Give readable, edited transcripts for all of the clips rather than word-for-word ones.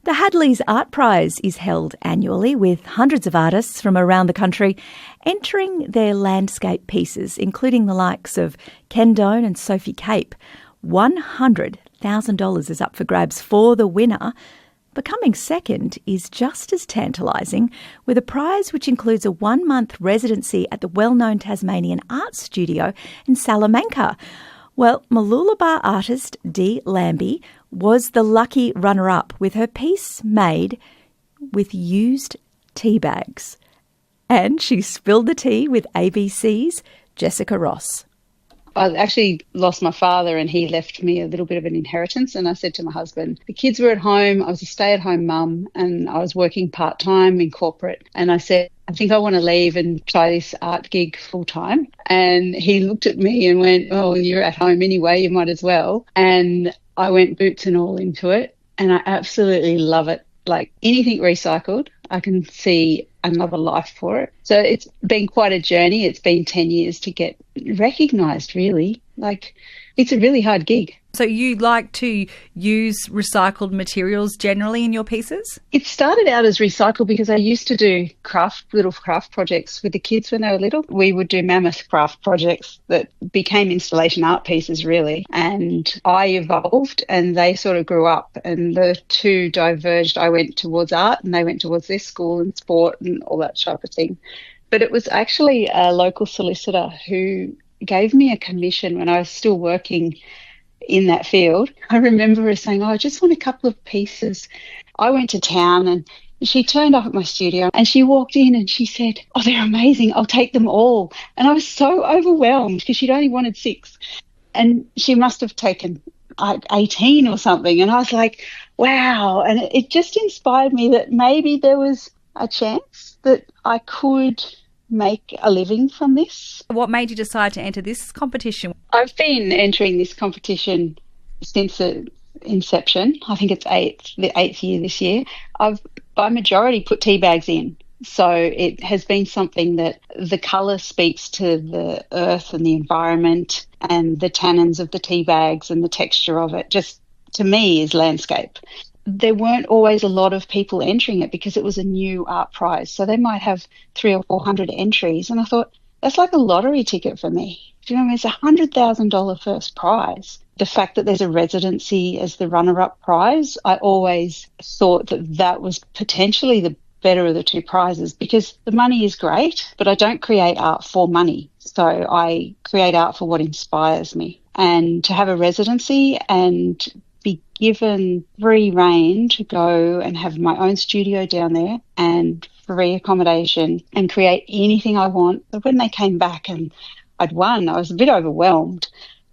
The Hadleys Art Prize is held annually with hundreds of artists from around the country entering their landscape pieces, including the likes of Ken Doan and Sophie Cape. $100,000 is up for grabs for the winner. Becoming second is just as tantalising, with a prize which includes a 1-month residency at the well-known Tasmanian art studio in Salamanca. Well, Mooloolaba artist Dee Lamby was the lucky runner-up with her piece made with used tea bags. And she spilled the tea with ABC's Jessica Ross. I actually lost my father and he left me a little bit of an inheritance, and I said to my husband, the kids were at home, I was a stay-at-home mum and I was working part-time in corporate, and I said, I think I want to leave and try this art gig full-time. And he looked at me and went, oh, you're at home anyway, you might as well. And I went boots and all into it, and I absolutely love it. Like anything recycled, I can see another life for it. So it's been quite a journey. It's been 10 years to get recognised, really. Like, it's a really hard gig. So you like to use recycled materials generally in your pieces? It started out as recycled because I used to do little craft projects with the kids when they were little. We would do mammoth craft projects that became installation art pieces, really. And I evolved and they sort of grew up, and the two diverged. I went towards art and they went towards their school and sport and all that type of thing. But it was actually a local solicitor who gave me a commission when I was still working in that field. I remember her saying, I just want a couple of pieces. I went to town and she turned up at my studio and she walked in and she said, oh, they're amazing, I'll take them all. And I was so overwhelmed because she'd only wanted 6. And she must have taken 18 or something. And I was like, wow. And it just inspired me that maybe there was a chance that I could make a living from this. What made you decide to enter this competition? I've been entering this competition since the inception. I think it's the eighth year this year. I've by majority put tea bags in. So it has been something that the colour speaks to the earth and the environment, and the tannins of the tea bags and the texture of it just, to me, is landscape. There weren't always a lot of people entering it because it was a new art prize. So they might have 300 or 400 entries. And I thought, that's like a lottery ticket for me. Do you know what I mean? It's $100,000 first prize. The fact that there's a residency as the runner-up prize, I always thought that that was potentially the better of the two prizes, because the money is great, but I don't create art for money. So I create art for what inspires me. And to have a residency and be given free rein to go and have my own studio down there and free accommodation and create anything I want. But when they came back and I'd won, I was a bit overwhelmed.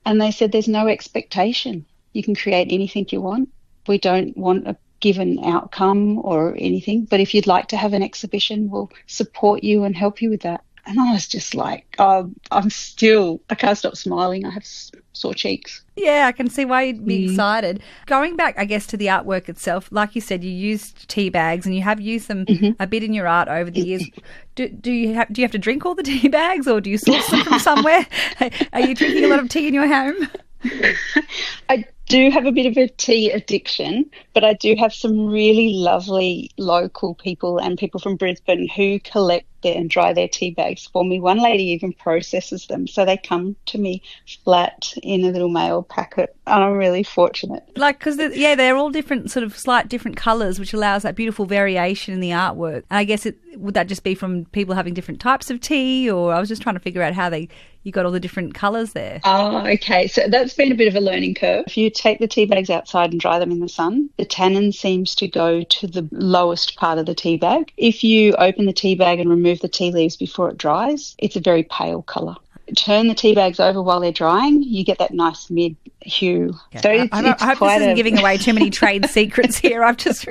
And they said, there's no expectation. You can create anything you want. We don't want a given outcome or anything. But if you'd like to have an exhibition, we'll support you and help you with that. And I was just like, I can't stop smiling. I have sore cheeks. Yeah, I can see why you'd be excited. Going back, I guess, to the artwork itself, like you said, you used tea bags and you have used them a bit in your art over the years. Do you have to drink all the tea bags, or do you source them from somewhere? Are you drinking a lot of tea in your home? I do have a bit of a tea addiction, but I do have some really lovely local people and people from Brisbane who collect and dry their tea bags for me. One lady even processes them, so they come to me flat in a little mail packet, and I'm really fortunate. Like, because they're all different, sort of slight different colours, which allows that beautiful variation in the artwork. And I guess would that just be from people having different types of tea, or I was just trying to figure out how you got all the different colours there. Oh, okay. So that's been a bit of a learning curve. If you take the tea bags outside and dry them in the sun, the tannin seems to go to the lowest part of the tea bag. If you open the tea bag and remove the tea leaves before it dries, it's a very pale colour. Turn the tea bags over while they're drying, you get that nice mid hue. Yeah. So I hope this isn't giving away too many trade secrets here. I've just...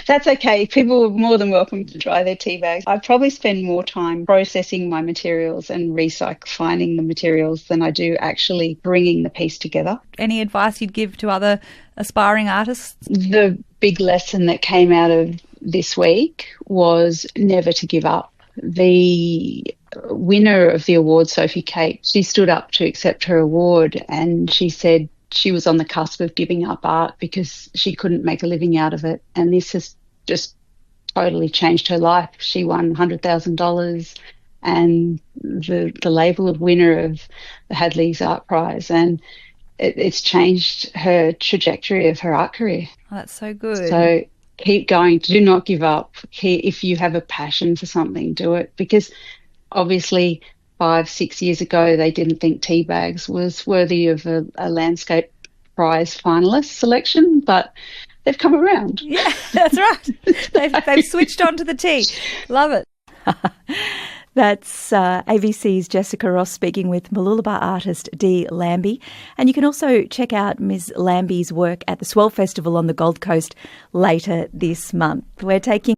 That's okay. People are more than welcome to dry their tea bags. I probably spend more time processing my materials and finding the materials than I do actually bringing the piece together. Any advice you'd give to other aspiring artists? The big lesson that came out of this week was never to give up. The winner of the award, Sophie Cape, she stood up to accept her award and she said she was on the cusp of giving up art because she couldn't make a living out of it. And this has just totally changed her life. She won $100,000 and the label of winner of the Hadleys Art Prize. And it's changed her trajectory of her art career. Oh, that's so good. So keep going. Do not give up. If you have a passion for something, do it. Because obviously 5-6 years ago, they didn't think tea bags was worthy of a landscape prize finalist selection, but they've come around. Yeah, that's right. They've switched on to the tea. Love it. That's ABC's Jessica Ross speaking with Mooloolaba artist Dee Lamby. And you can also check out Ms Lamby's work at the Swell Festival on the Gold Coast later this month. We're taking